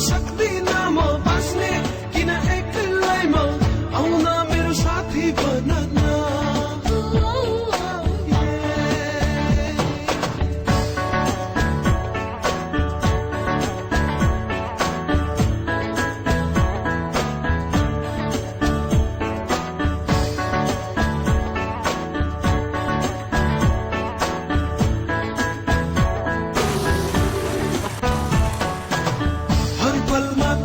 सक्दिनँ म बाँच्ने किन एक्लै म आउन मेरो साथी बन्न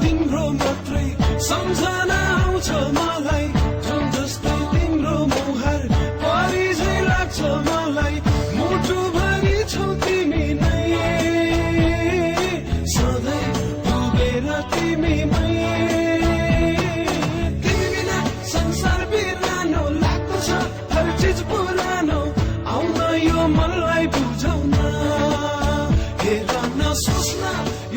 तिम्रो मात्रै सम्झना आउँछ मलाई जुन जस्तै तिम्रो मुहार परी झै लाग्छ मलाई मुटुभरि छौ तिमी नै सधैँ डुबेर तिमीमै तिमी बिना संसार बिरानो लाग्दछ हर चिज पुरानो आउन यो मनलाई बुझाउन हेर नसोच्न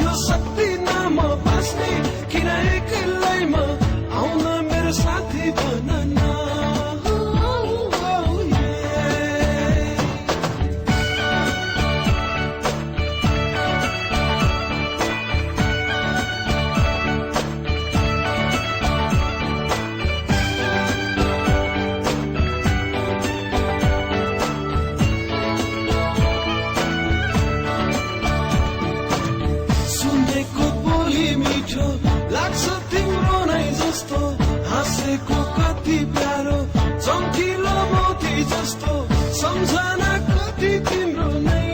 यो सक्दिनँ म बाँच्ने किन एक्लै म आउन मेरो साथी बन्न सुनेको बोली मिठो लाग्छ तिम्रो नै जस्तो हाँसेको कति प्यारो चम्किलो मोती जस्तो सम्झना कति तिम्रो नै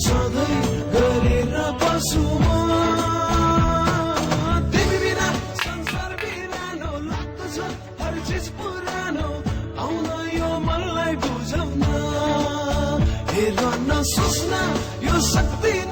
सधैँ गरेर बसु म तिमी बिना संसार बिरानो लाग्दछ हर चिज पुरानो आउन यो मनलाई बुझाउन हेर नसोच्न यो सक्दिन